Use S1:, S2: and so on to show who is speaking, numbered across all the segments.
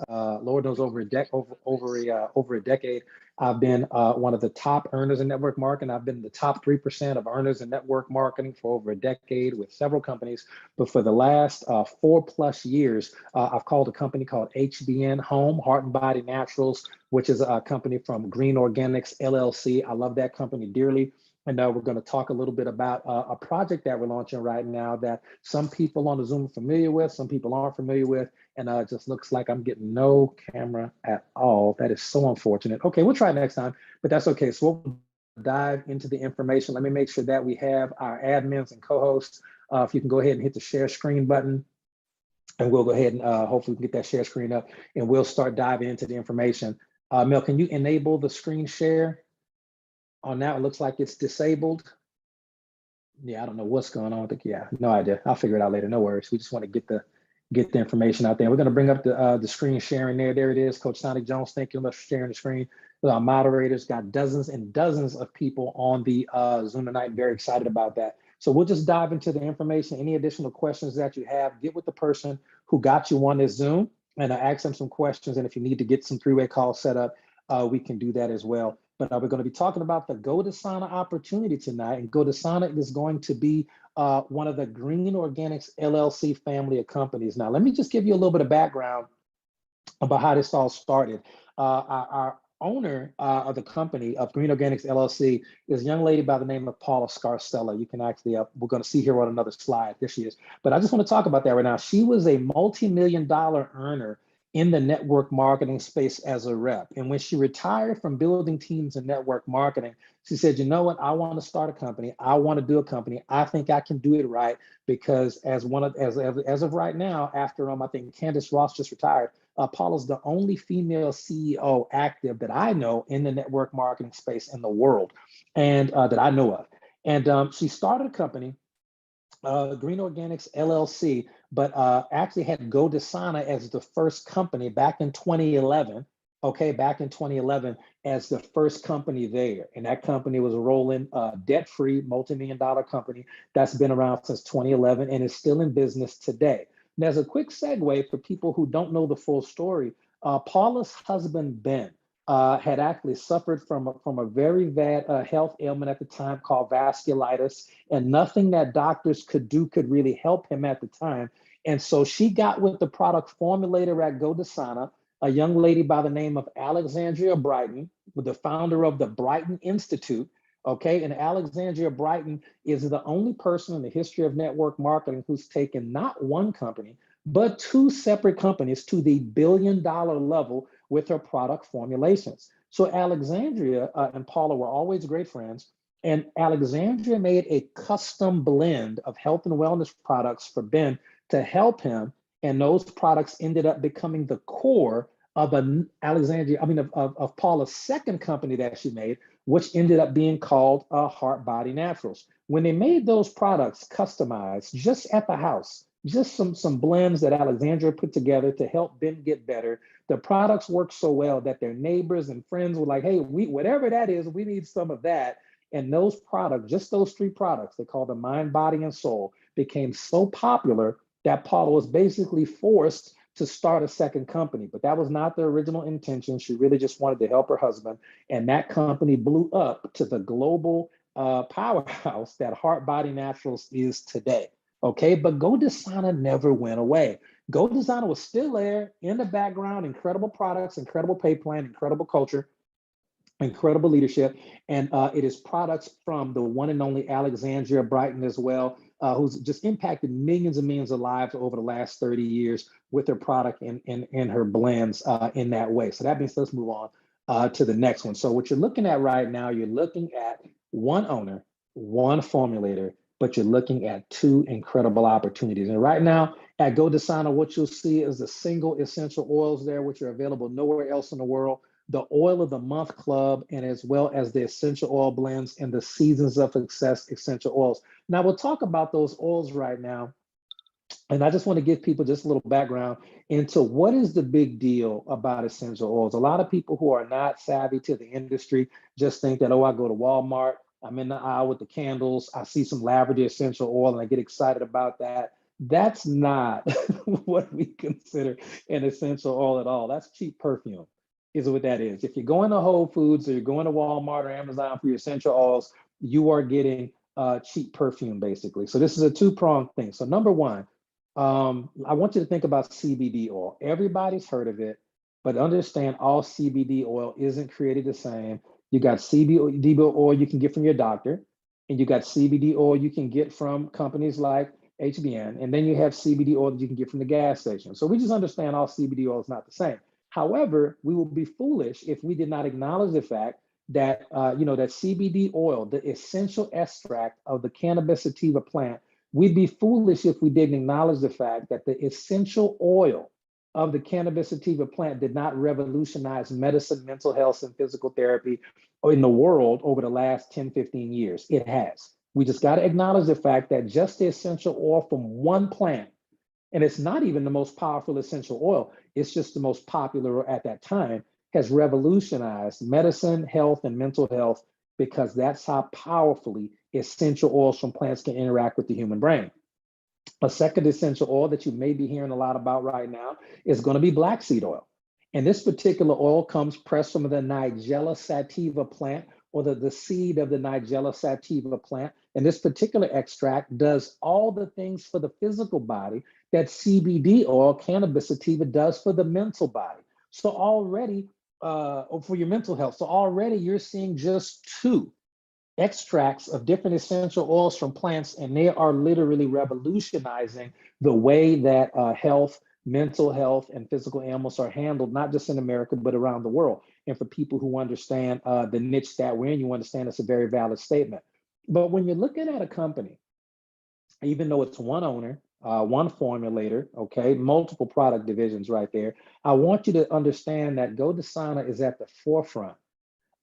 S1: Lord knows, over a decade. I've been one of the top earners in network marketing. I've been the top 3% of earners in network marketing for over a decade with several companies. But for the last 4+ years, I've called a company called HBN Home, Heart and Body Naturals, which is a company from Green Organics LLC. I love that company dearly. And we're going to talk a little bit about a project that we're launching right now that some people on the Zoom are familiar with, some people aren't familiar with, and it just looks like I'm getting no camera at all. That is so unfortunate. Okay, we'll try next time, but that's okay. So we'll dive into the information. Let me make sure that we have our admins and co-hosts. If you can go ahead and hit the share screen button, and we'll go ahead and hopefully get that share screen up, and we'll start diving into the information. Mel, can you enable the screen share? On now, it looks like it's disabled. Yeah, I don't know what's going on with it. Yeah, no idea. I'll figure it out later. No worries. We just want to get the information out there. We're going to bring up the screen sharing there. There it is. Coach Sonic Jones, thank you much for sharing the screen. Our moderators got dozens and dozens of people on the Zoom tonight. Very excited about that. So we'll just dive into the information. Any additional questions that you have, get with the person who got you on this Zoom and ask them some questions. And if you need to get some three-way calls set up, we can do that as well. But we're going to be talking about the Go to Sana opportunity tonight. And Go to Sana is going to be one of the Green Organics LLC family of companies. Now, let me just give you a little bit of background about how this all started. Our owner of the company of Green Organics LLC is a young lady by the name of Paula Scarcella. You can actually, we're going to see here on another slide. There she is. But I just want to talk about that right now. She was a multi-million-dollar earner in the network marketing space as a rep. And when she retired from building teams in network marketing, she said, you know what, I want to start a company. I want to do a company. I think I can do it right because as of right now, after I think Candace Ross just retired, Paula's the only female CEO active that I know in the network marketing space in the world and that I know of. And she started a company, Green Organics LLC, but actually had Go to Sana as the first company back in 2011. Okay, back in 2011 as the first company there. And that company was a rolling debt-free multi-million-dollar company that's been around since 2011 and is still in business today. And as a quick segue for people who don't know the full story, Paula's husband, Ben, had actually suffered from a very bad health ailment at the time called vasculitis, and nothing that doctors could do could really help him at the time. And so she got with the product formulator at Go to Sana, a young lady by the name of Alexandria Brighton, the founder of the Brighton Institute. Okay, and Alexandria Brighton is the only person in the history of network marketing who's taken not one company, but two separate companies to the billion-dollar level with her product formulations. So Alexandria and Paula were always great friends, and Alexandria made a custom blend of health and wellness products for Ben to help him, and those products ended up becoming the core of of Paula's second company that she made, which ended up being called Heart Body Naturals. When they made those products customized just at the house, just some blends that Alexandria put together to help Ben get better, the products worked so well that their neighbors and friends were like, hey, whatever that is, we need some of that. And those products, just those three products, they call them Mind, Body, and Soul, became so popular that Paula was basically forced to start a second company. But that was not the original intention. She really just wanted to help her husband. And that company blew up to the global powerhouse that Heart Body Naturals is today. Okay, but Go to Sana never went away. Go to Sana was still there in the background, incredible products, incredible pay plan, incredible culture, incredible leadership. And it is products from the one and only Alexandria Brighton as well, who's just impacted millions and millions of lives over the last 30 years with her product and her blends in that way. So that means let's move on to the next one. So what you're looking at right now, you're looking at one owner, one formulator, but you're looking at two incredible opportunities. And right now at Go to Sana, what you'll see is the single essential oils there, which are available nowhere else in the world, the Oil of the Month Club, and as well as the essential oil blends and the Seasons of Success essential oils. Now we'll talk about those oils right now. And I just want to give people just a little background into what is the big deal about essential oils. A lot of people who are not savvy to the industry just think that, oh, I go to Walmart, I'm in the aisle with the candles, I see some lavender essential oil and I get excited about that. That's not what we consider an essential oil at all. That's cheap perfume, is what that is. If you're going to Whole Foods or you're going to Walmart or Amazon for your essential oils, you are getting cheap perfume, basically. So this is a two-pronged thing. So number one, I want you to think about CBD oil. Everybody's heard of it, but understand all CBD oil isn't created the same. You got CBD oil you can get from your doctor, and you got CBD oil you can get from companies like HBN, and then you have CBD oil that you can get from the gas station. So we just understand all CBD oil is not the same. However, we will be foolish if we did not acknowledge the fact that that CBD oil, the essential extract of the cannabis sativa plant, we'd be foolish if we didn't acknowledge the fact that the essential oil of the cannabis sativa plant did not revolutionize medicine, mental health, and physical therapy in the world over the last 10, 15 years. It has. We just got to acknowledge the fact that just the essential oil from one plant, and it's not even the most powerful essential oil, it's just the most popular at that time, has revolutionized medicine, health, and mental health because that's how powerfully essential oils from plants can interact with the human brain. A second essential oil that you may be hearing a lot about right now is going to be black seed oil. And this particular oil comes pressed from the Nigella sativa plant, or the seed of the Nigella sativa plant. And this particular extract does all the things for the physical body that CBD oil, cannabis sativa, does for the mental body. So already, for your mental health, so already you're seeing just two extracts of different essential oils from plants, and they are literally revolutionizing the way that health, mental health, and physical ailments are handled, not just in America, but around the world. And for people who understand the niche that we're in, you understand it's a very valid statement. But when you're looking at a company, even though it's one owner, one formulator, okay, multiple product divisions right there, I want you to understand that GoDasana is at the forefront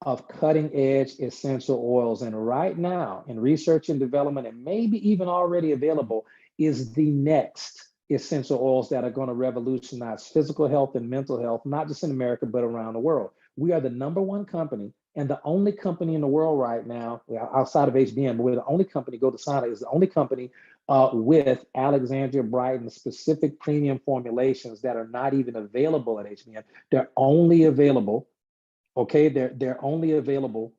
S1: of cutting edge essential oils. And right now, in research and development, and maybe even already available, is the next essential oils that are going to revolutionize physical health and mental health, not just in America, but around the world. We are the number one company and the only company in the world right now, outside of HBM, but we're the only company, GoDasana is the only company with Alexandria Brighton specific premium formulations that are not even available at HBM. They're only available. Okay, they're only available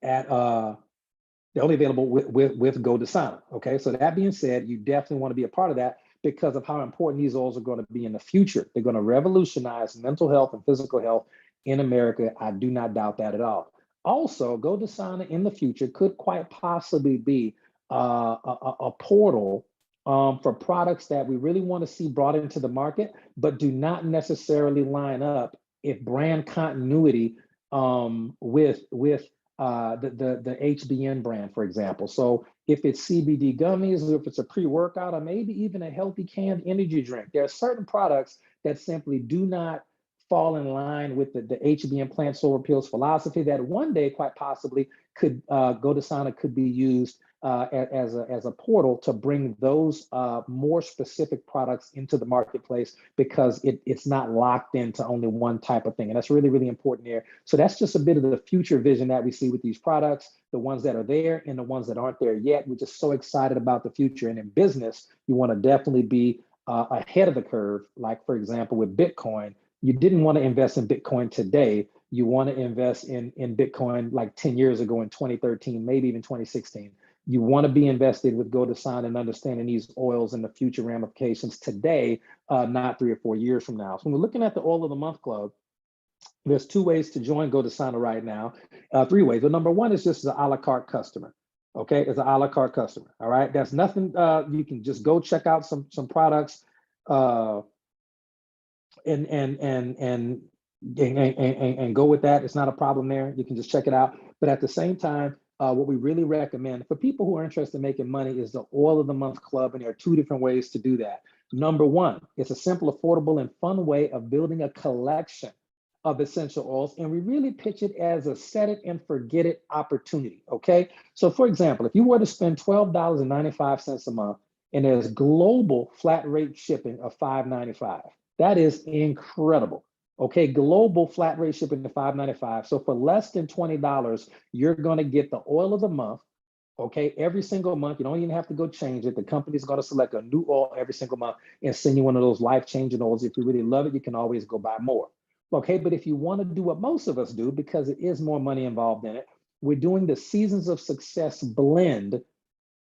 S1: at they're only available with GoDasana. Okay, so that being said, you definitely want to be a part of that because of how important these oils are going to be in the future. They're going to revolutionize mental health and physical health in America. I do not doubt that at all. Also, GoDasana in the future could quite possibly be a portal for products that we really want to see brought into the market, but do not necessarily line up if brand continuity with the HBN brand, for example. So if it's CBD gummies, or if it's a pre-workout, or maybe even a healthy canned energy drink, there are certain products that simply do not fall in line with the HBN plant solar pills philosophy that one day, quite possibly, could GoDasana could be used as a portal to bring those more specific products into the marketplace because it's not locked into only one type of thing. And that's really, really important there. So that's just a bit of the future vision that we see with these products, the ones that are there and the ones that aren't there yet. We're just so excited about the future. And in business, you want to definitely be ahead of the curve. Like, for example, with Bitcoin, you didn't want to invest in Bitcoin today. You want to invest in Bitcoin like 10 years ago in 2013, maybe even 2016. You want to be invested with GoDasana and understanding these oils and the future ramifications today, not 3 or 4 years from now. So when we're looking at the Oil of the Month Club, there's 2 ways to join GoDasana right now, 3 ways. But number one is just as an a la carte customer. Okay, as an a la carte customer. All right, that's nothing. You can just go check out some products, and go with that. It's not a problem there. You can just check it out. But at the same time, what we really recommend for people who are interested in making money is the Oil of the Month Club. And there are 2 different ways to do that. Number one, it's a simple, affordable, and fun way of building a collection of essential oils. And we really pitch it as a set it and forget it opportunity. Okay. So for example, if you were to spend $12.95 a month and there's global flat rate shipping of $5.95, that is incredible. Okay, global flat rate shipping to $5.95. So for less than $20, you're going to get the Oil of the Month, Okay, every single month. You don't even have to go change it. The company's going to select a new oil every single month and send you one of those life-changing oils. If you really love it, you can always go buy more. Okay, but if you want to do what most of us do, because it is more money involved in it, we're doing the Seasons of Success blend,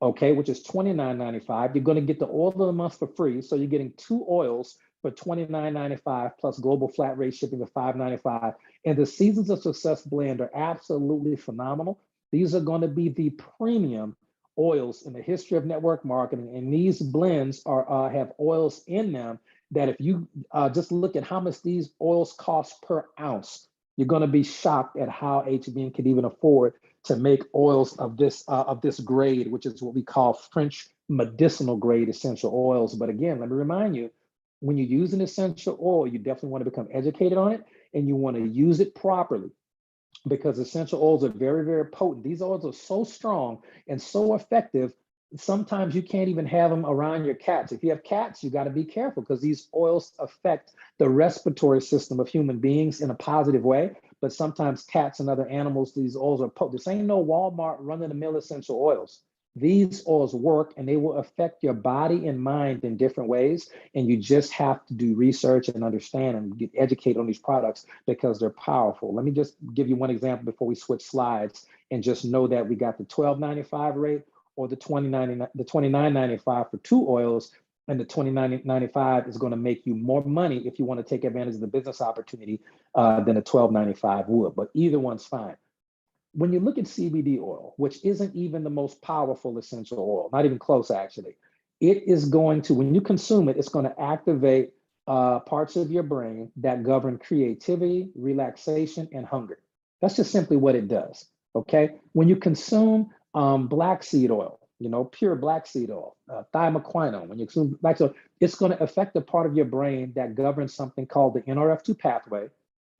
S1: okay, which is $29.95. You're going to get the oil of the month for free. So you're getting two oils for $29.95 plus global flat rate shipping of $5.95. And the Seasons of Success blend are absolutely phenomenal. These are going to be the premium oils in the history of network marketing. And these blends are have oils in them that if you just look at how much these oils cost per ounce, you're going to be shocked at how HBN could even afford to make oils of this grade, which is what we call French medicinal grade essential oils. But again, let me remind you, when you use an essential oil, you definitely want to become educated on it and you want to use it properly because essential oils are very, very potent. These oils are so strong and so effective. Sometimes you can't even have them around your cats. If you have cats, you got to be careful because these oils affect the respiratory system of human beings in a positive way. But sometimes cats and other animals, these oils are potent. This ain't no Walmart run-of-the-mill essential oils. These oils work and they will affect your body and mind in different ways. And you just have to do research and understand and get educated on these products because they're powerful. Let me just give you one example before we switch slides and just know that we got the $12.95 rate or the $29.95 for two oils. And the $29.95 is going to make you more money if you want to take advantage of the business opportunity than a $12.95 would. But either one's fine. When you look at CBD oil, which isn't even the most powerful essential oil, not even close actually, it is going to, when you consume it, it's going to activate parts of your brain that govern creativity, relaxation, and hunger. That's just simply what it does. Okay. When you consume black seed oil, pure black seed oil, thymoquinone, when you consume black seed oil, it's going to affect the part of your brain that governs something called the NRF2 pathway.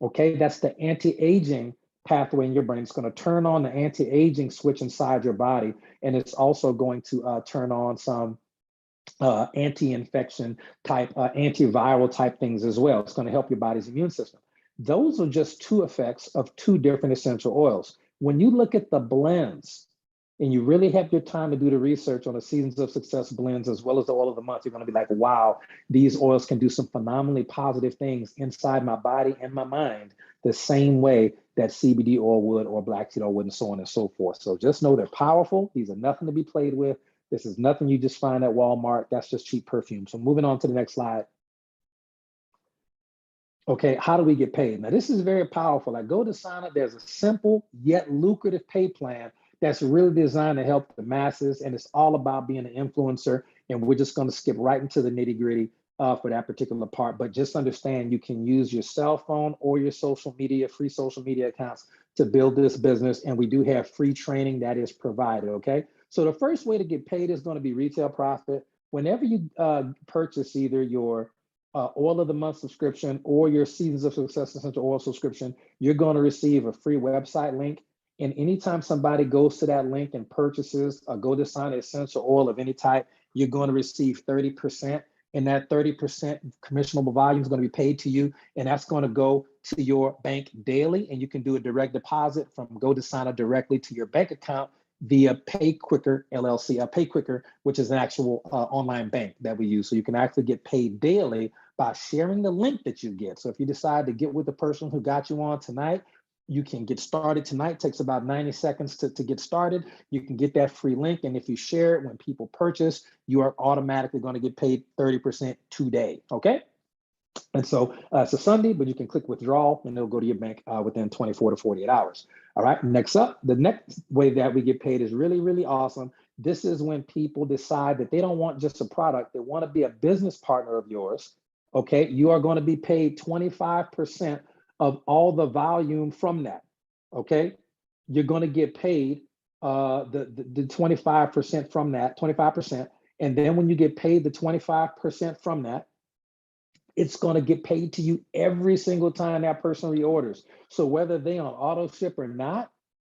S1: Okay. That's the anti aging pathway in your brain. It's going to turn on the anti-aging switch inside your body, and it's also going to turn on some anti-infection type, antiviral type things as well. It's going to help your body's immune system. Those are just two effects of two different essential oils. When you look at the blends, and you really have your time to do the research on the Seasons of Success blends as well as the oil of the month, you're going to be like, wow, these oils can do some phenomenally positive things inside my body and my mind the same way that CBD oil would or black seed oil would and so on and so forth. So just know they're powerful. These are nothing to be played with. This is nothing you just find at Walmart. That's just cheap perfume. So moving on to the next slide. Okay, how do we get paid? Now, this is very powerful. I go to sign up. There's a simple yet lucrative pay plan that's really designed to help the masses, and it's all about being an influencer. And we're just going to skip right into the nitty gritty for that particular part. But just understand you can use your cell phone or your social media, free social media accounts to build this business. And we do have free training that is provided. Okay, so the first way to get paid is going to be retail profit. Whenever you purchase either your oil of the month subscription or your Seasons of Success Essential Oil subscription, you're going to receive a free website link. And anytime somebody goes to that link and purchases a Go to Sign essential oil of any type, you're going to receive 30%. And that 30% commissionable volume is going to be paid to you. And that's going to go to your bank daily. And you can do a direct deposit from Go to Sign directly to your bank account via PayQuicker LLC, PayQuicker, which is an actual online bank that we use. So you can actually get paid daily by sharing the link that you get. So if you decide to get with the person who got you on tonight, you can get started tonight. It takes about 90 seconds to get started. You can get that free link. And if you share it when people purchase, you are automatically going to get paid 30% today. Okay. And so it's a Sunday, but you can click withdrawal and it'll go to your bank within 24 to 48 hours. All right. Next up, the next way that we get paid is really, really awesome. This is when people decide that they don't want just a product, they want to be a business partner of yours. Okay. You are going to be paid 25% of all the volume from that. Okay. You're going to get paid the 25% from that, 25%. And then when you get paid the 25% from that, it's going to get paid to you every single time that person reorders. So whether they on auto ship or not,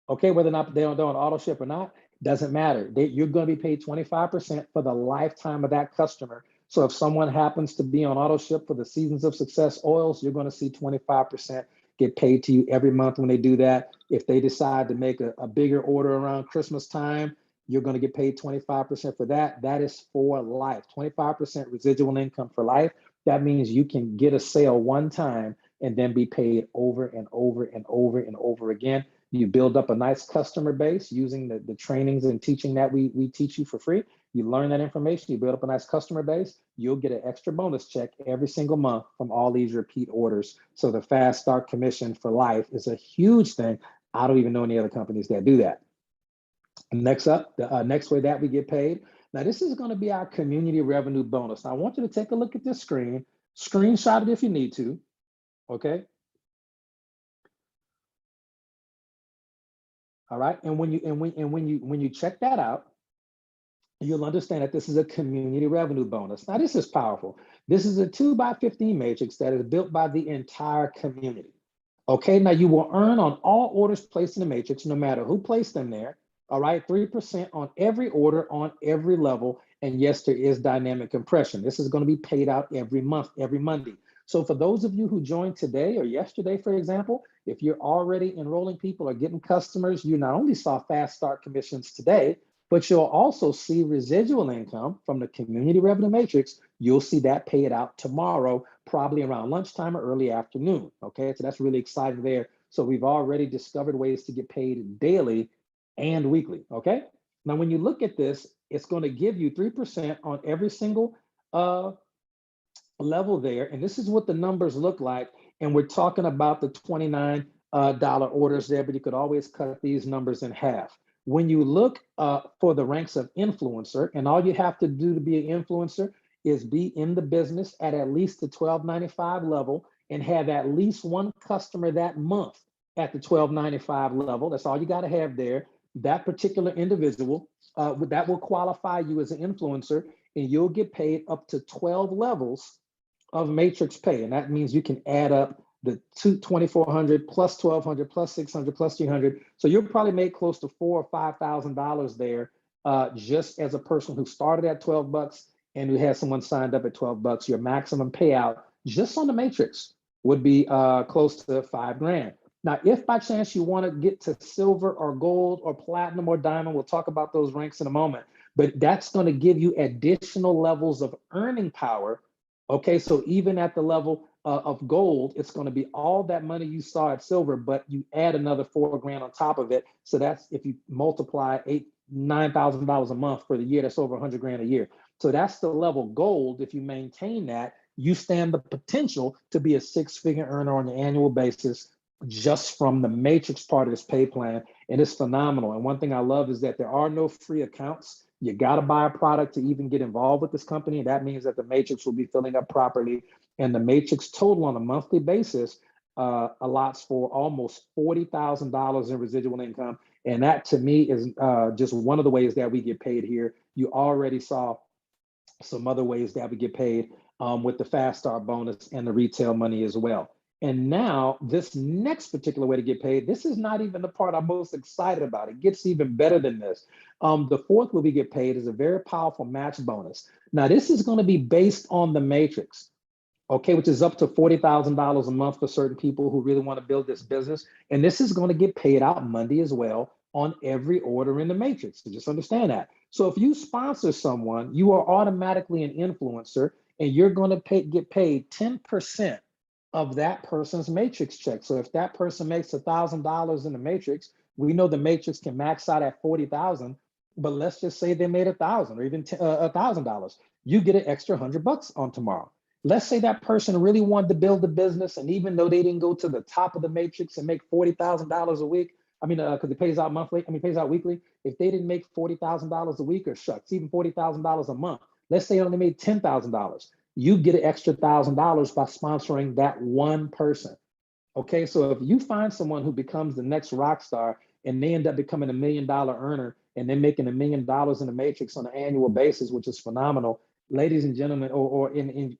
S1: okay, whether or not they're on auto ship or not, doesn't matter. You're going to be paid 25% for the lifetime of that customer. So if someone happens to be on auto ship for the Seasons of Success oils, you're going to see 25% get paid to you every month when they do that. If they decide to make a bigger order around Christmas time, you're going to get paid 25% for that. That is for life, 25% residual income for life. That means you can get a sale one time and then be paid over and over and over and over again. You build up a nice customer base using the trainings and teaching that we teach you for free. You learn that information, you build up a nice customer base, you'll get an extra bonus check every single month from all these repeat orders. So the fast start commission for life is a huge thing. I don't even know any other companies that do that. Next up, the next way that we get paid. Now, this is going to be our community revenue bonus. Now, I want you to take a look at this screen, screenshot it if you need to, okay? All right, and when you check that out, you'll understand that this is a community revenue bonus. Now, this is powerful. This is a 2x15 matrix that is built by the entire community. Okay, now you will earn on all orders placed in the matrix, no matter who placed them there. All right, 3% on every order on every level. And yes, there is dynamic compression. This is going to be paid out every month, every Monday. So for those of you who joined today or yesterday, for example, if you're already enrolling people or getting customers, you not only saw fast start commissions today, but you'll also see residual income from the community revenue matrix. You'll see that paid out tomorrow, probably around lunchtime or early afternoon. Okay, so that's really exciting there. So we've already discovered ways to get paid daily and weekly. Okay, now when you look at this, it's going to give you 3% on every single level there. And this is what the numbers look like. And we're talking about the $29 orders there, but you could always cut these numbers in half. When you look for the ranks of influencer, and all you have to do to be an influencer is be in the business at least the $12.95 level and have at least one customer that month at the $12.95 level. That's all you got to have there. That particular individual, that will qualify you as an influencer, and you'll get paid up to 12 levels of matrix pay. And that means you can add up the 2,400 plus 1,200 plus 600 plus 300. So you'll probably make close to $4,000 or $5,000 there, just as a person who started at 12 bucks and who had someone signed up at 12 bucks. Your maximum payout just on the matrix would be close to $5,000. Now, if by chance you want to get to silver or gold or platinum or diamond, we'll talk about those ranks in a moment, but that's going to give you additional levels of earning power. Okay, so even at the level of gold, it's going to be all that money you saw at silver, but you add another $4,000 on top of it. So that's, if you multiply $9,000 a month for the year, that's over $100,000 a year. So that's the level gold. If you maintain that, you stand the potential to be a six-figure earner on an annual basis just from the matrix part of this pay plan. And it's phenomenal. And one thing I love is that there are no free accounts. You got to buy a product to even get involved with this company. And that means that the matrix will be filling up properly. And the matrix total on a monthly basis allots for almost $40,000 in residual income. And that to me is just one of the ways that we get paid here. You already saw some other ways that we get paid with the fast start bonus and the retail money as well. And now this next particular way to get paid, this is not even the part I'm most excited about. It gets even better than this. The fourth way we get paid is a very powerful match bonus. Now this is going to be based on the matrix, okay, which is up to $40,000 a month for certain people who really want to build this business. And this is going to get paid out Monday as well on every order in the matrix. So just understand that. So if you sponsor someone, you are automatically an influencer, and you're going to get paid 10% of that person's matrix check. So if that person makes $1,000 in the matrix, we know the matrix can max out at 40,000, but let's just say they made 1,000 or even $1,000. You get an extra $100 on tomorrow. Let's say that person really wanted to build a business, and even though they didn't go to the top of the matrix and make $40,000 a week, because it pays out monthly, pays out weekly. If they didn't make $40,000 a week, or shucks, even $40,000 a month, let's say they only made $10,000. You get an extra $1,000 by sponsoring that one person. Okay, so if you find someone who becomes the next rock star and they end up becoming $1 million earner and they're making $1 million in the matrix on an annual basis, which is phenomenal, ladies and gentlemen,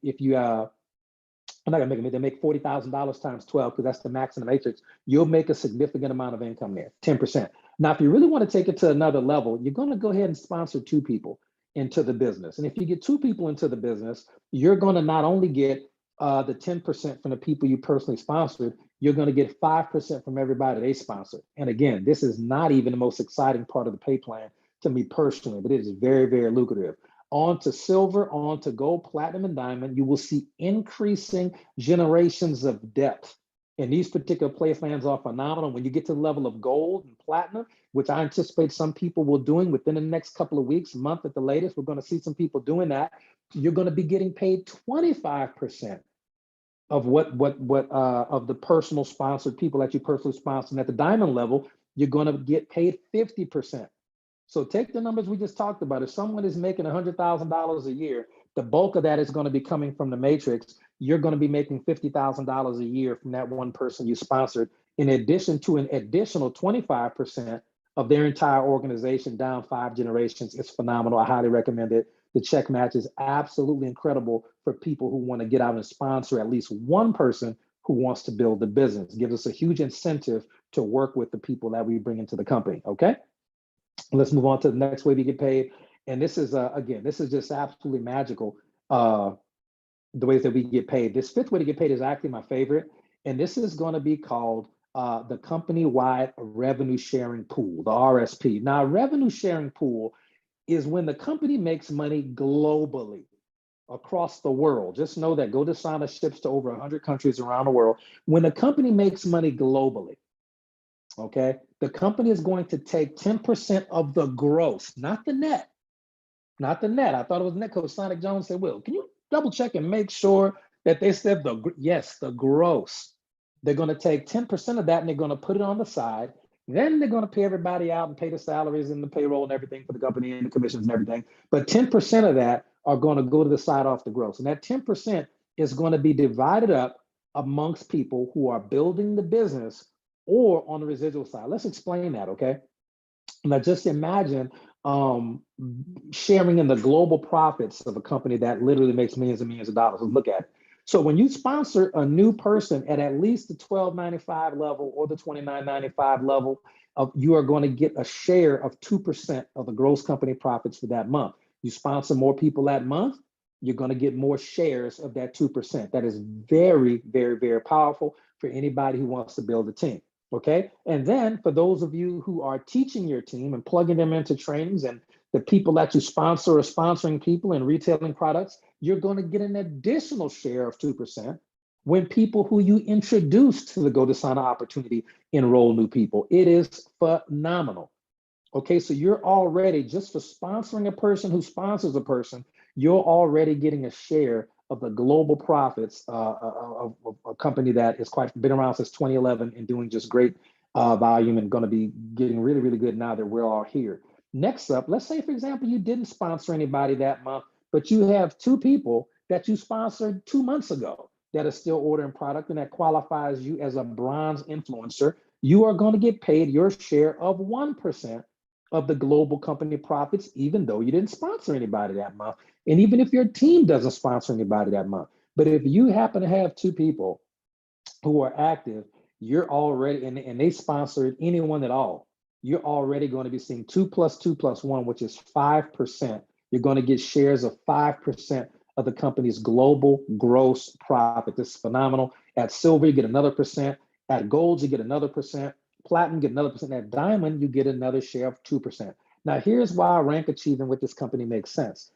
S1: if you I'm not gonna make them. They make $40,000 times 12 because that's the max in the matrix. You'll make a significant amount of income there, 10%. Now, if you really want to take it to another level, you're going to go ahead and sponsor two people into the business. And if you get two people into the business, you're going to not only get the 10% from the people you personally sponsored, you're going to get 5% from everybody they sponsored. And again, this is not even the most exciting part of the pay plan. to me personally, but it is very, very lucrative. On to silver, on to gold, platinum, and diamond, you will see increasing generations of depth. And these particular play plans are phenomenal. When you get to the level of gold and platinum, which I anticipate some people will doing within the next couple of weeks, month at the latest, we're going to see some people doing that. You're going to be getting paid 25% of what of the personal sponsored people that you personally sponsor. And at the diamond level, you're going to get paid 50%. So take the numbers we just talked about. If someone is making $100,000 a year, the bulk of that is going to be coming from the matrix. You're going to be making $50,000 a year from that one person you sponsored, in addition to an additional 25% of their entire organization down 5 generations. It's phenomenal. I highly recommend it. The check match is absolutely incredible for people who want to get out and sponsor at least one person who wants to build the business. It gives us a huge incentive to work with the people that we bring into the company. Okay. Let's move on to the next way we get paid. And this is, again, this is just absolutely magical, the ways that we get paid. This fifth way to get paid is actually my favorite. And this is going to be called the company-wide revenue sharing pool, the RSP. Now, revenue sharing pool is when the company makes money globally across the world. Just know that GoDasana ships to over 100 countries around the world. When a company makes money globally, okay, the company is going to take 10% of the gross, not the net, not the net. I thought it was net. Coach Sonic Jones said, Will, can you double check and make sure that they said yes, the gross. They're going to take 10% of that and they're going to put it on the side. Then they're going to pay everybody out and pay the salaries and the payroll and everything for the company and the commissions and everything. But 10% of that are going to go to the side off the gross. And that 10% is going to be divided up amongst people who are building the business or on the residual side. Let's explain that, okay? Now just imagine sharing in the global profits of a company that literally makes millions and millions of dollars. Let's look at it. So when you sponsor a new person at least the $12.95 level or the $29.95 level, you are going to get a share of 2% of the gross company profits for that month. You sponsor more people that month, you're going to get more shares of that 2%. That is very, very, very powerful for anybody who wants to build a team. Okay. And then for those of you who are teaching your team and plugging them into trainings, and the people that you sponsor are sponsoring people and retailing products, you're going to get an additional share of 2% when people who you introduce to the GoDasana opportunity enroll new people. It is phenomenal. Okay, so you're already, just for sponsoring a person who sponsors a person, you're already getting a share of the global profits of a company that is been around since 2011 and doing just great volume and going to be getting really, really good now that we're all here. Next up, let's say, for example, you didn't sponsor anybody that month, but you have 2 people that you sponsored 2 months ago that are still ordering product and that qualifies you as a bronze influencer. You are going to get paid your share of 1% of the global company profits, even though you didn't sponsor anybody that month. And even if your team doesn't sponsor anybody that month. But if you happen to have 2 people who are active, you're already, and they sponsored anyone at all, you're already going to be seeing 2 plus 2 plus 1, which is 5%. You're going to get shares of 5% of the company's global gross profit. This is phenomenal. At silver, you get another percent. At gold, you get another percent. Platinum, get another percent. At diamond, you get another share of 2%. Now, here's why rank achieving with this company makes sense.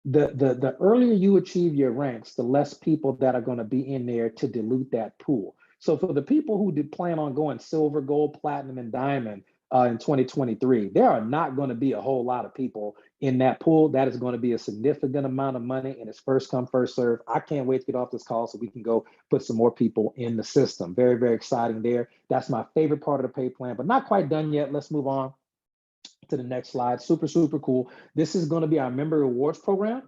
S1: The earlier you achieve your ranks, the less people that are going to be in there to dilute that pool. So for the people who did plan on going silver, gold, platinum, and diamond in 2023, there are not going to be a whole lot of people in that pool. That is going to be a significant amount of money, and it's first come, first serve. I can't wait to get off this call so we can go put some more people in the system. Very, very exciting there. That's my favorite part of the pay plan, but not quite done yet. Let's move on to the next slide. Super, super cool. This is going to be our member rewards program.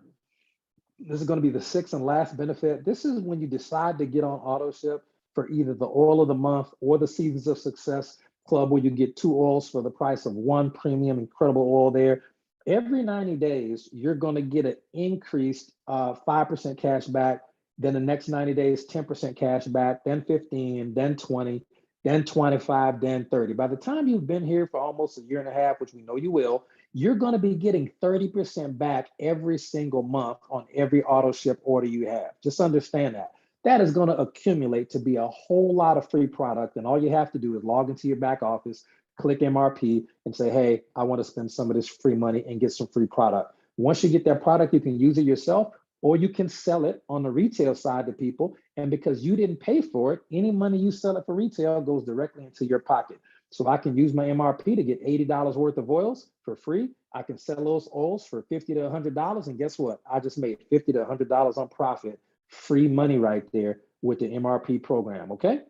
S1: This is going to be the 6th and last benefit. This is when you decide to get on auto ship for either the oil of the month or the Seasons of Success Club, where you get 2 oils for the price of 1 premium incredible oil there. Every 90 days, you're going to get an increased 5% cash back. Then the next 90 days, 10% cash back, then 15, then 20, then 25, then 30. By the time you've been here for almost a year and a half, which we know you will, you're going to be getting 30% back every single month on every auto ship order you have. Just understand that. That is going to accumulate to be a whole lot of free product. And all you have to do is log into your back office, click MRP and say, hey, I want to spend some of this free money and get some free product. Once you get that product, you can use it yourself, or you can sell it on the retail side to people. And because you didn't pay for it, any money you sell it for retail goes directly into your pocket. So I can use my MRP to get $80 worth of oils for free. I can sell those oils for $50 to $100. And guess what? I just made $50 to $100 on profit. Free money right there with the MRP program. Okay.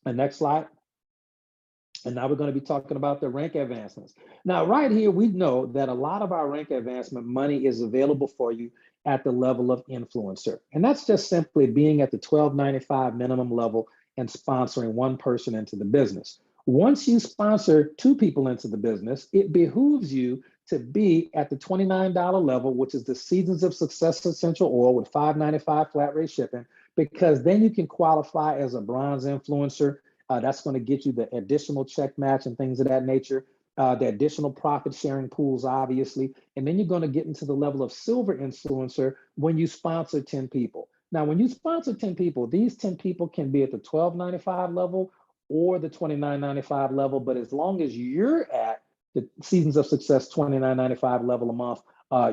S1: And next slide. And now we're going to be talking about the rank advancements. Now, right here, we know that a lot of our rank advancement money is available for you at the level of influencer. And that's just simply being at the $12.95 minimum level and sponsoring one person into the business. Once you sponsor two people into the business, it behooves you to be at the $29 level, which is the Seasons of Success Essential Oil with $5.95 flat rate shipping, because then you can qualify as a bronze influencer. That's going to get you the additional check match and things of that nature, the additional profit sharing pools, obviously. And then you're going to get into the level of silver influencer when you sponsor 10 people. Now, when you sponsor 10 people, these 10 people can be at the $12.95 level or the $29.95 level. But as long as you're at the Seasons of Success $29.95 level a month,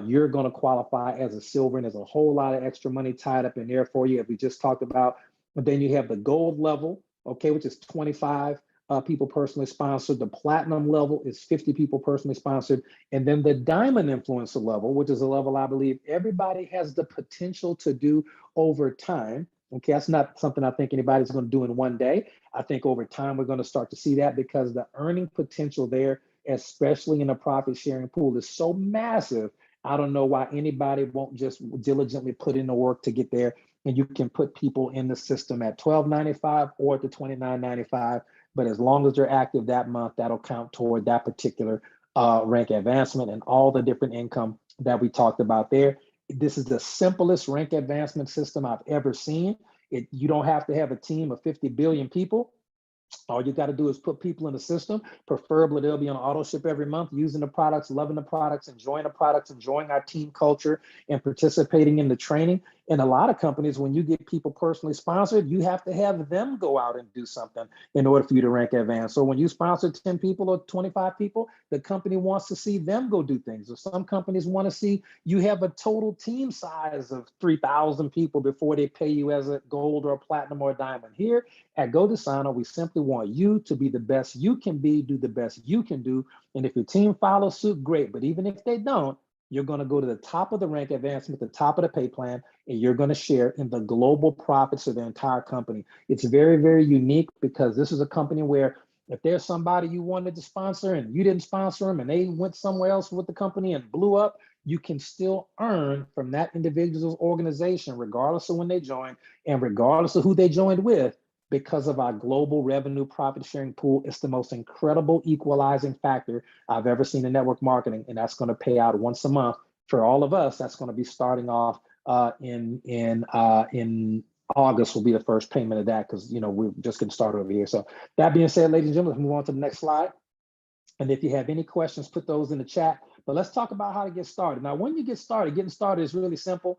S1: you're going to qualify as a silver. And there's a whole lot of extra money tied up in there for you, as we just talked about. But then you have the gold level, okay, which is 25 people personally sponsored. The platinum level is 50 people personally sponsored. And then the diamond influencer level, which is a level I believe everybody has the potential to do over time. Okay, that's not something I think anybody's going to do in one day. I think over time we're going to start to see that, because the earning potential there, especially in a profit sharing pool, is so massive. I don't know why anybody won't just diligently put in the work to get there. And you can put people in the system at $12.95 or at the $29.95. But as long as they're active that month, that'll count toward that particular rank advancement and all the different income that we talked about there. This is the simplest rank advancement system I've ever seen. You don't have to have a team of 50 billion people. All you got to do is put people in the system. Preferably, they'll be on auto ship every month, using the products, loving the products, enjoying the products, enjoying our team culture, and participating in the training. In a lot of companies, when you get people personally sponsored, you have to have them go out and do something in order for you to rank advance. So when you sponsor 10 people or 25 people, the company wants to see them go do things. Or some companies want to see you have a total team size of 3,000 people before they pay you as a gold or a platinum or a diamond. Here at GoDesigner, we simply want you to be the best you can be, do the best you can do. And if your team follows suit, great. But even if they don't, you're going to go to the top of the rank advancement, the top of the pay plan, and you're going to share in the global profits of the entire company. It's very, very unique, because this is a company where if there's somebody you wanted to sponsor and you didn't sponsor them and they went somewhere else with the company and blew up, you can still earn from that individual's organization, regardless of when they joined and regardless of who they joined with. Because of our global revenue profit sharing pool, it's the most incredible equalizing factor I've ever seen in network marketing. And that's going to pay out once a month for all of us. That's going to be starting off in August will be the first payment of that, because we're just getting started over here. So that being said, ladies and gentlemen, let's move on to the next slide. And if you have any questions, put those in the chat. But let's talk about how to get started. Now, when you get started, getting started is really simple.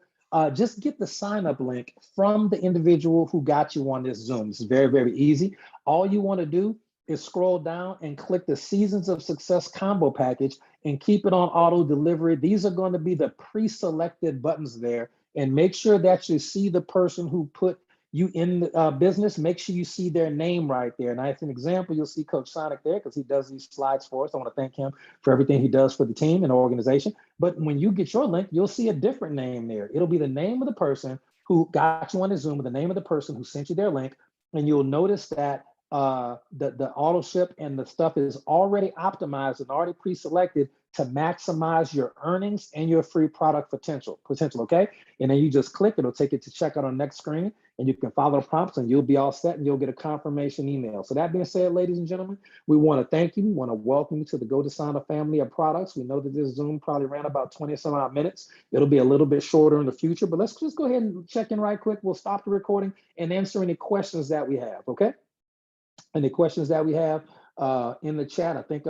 S1: Just get the sign-up link from the individual who got you on this Zoom. It's very, very easy. All you want to do is scroll down and click the Seasons of Success combo package and keep it on auto delivery. These are going to be the pre-selected buttons there. And make sure that you see the person who put you in the business. Make sure you see their name right there. And as an example, you'll see Coach Sonic there, because he does these slides for us. I want to thank him for everything he does for the team and the organization. But when you get your link, you'll see a different name there. It'll be the name of the person who got you on the Zoom, with the name of the person who sent you their link. And you'll notice that the auto ship and the stuff is already optimized and already pre-selected to maximize your earnings and your free product potential, okay? And then you just click, it'll take you to checkout on the next screen, and you can follow the prompts and you'll be all set, and you'll get a confirmation email. So that being said, ladies and gentlemen, we want to thank you. We want to welcome you to the GoDesigner family of products. We know that this Zoom probably ran about 20 some odd minutes. It'll be a little bit shorter in the future, but let's just go ahead and check in right quick. We'll stop the recording and answer any questions that we have, okay? Any questions that we have in the chat. I think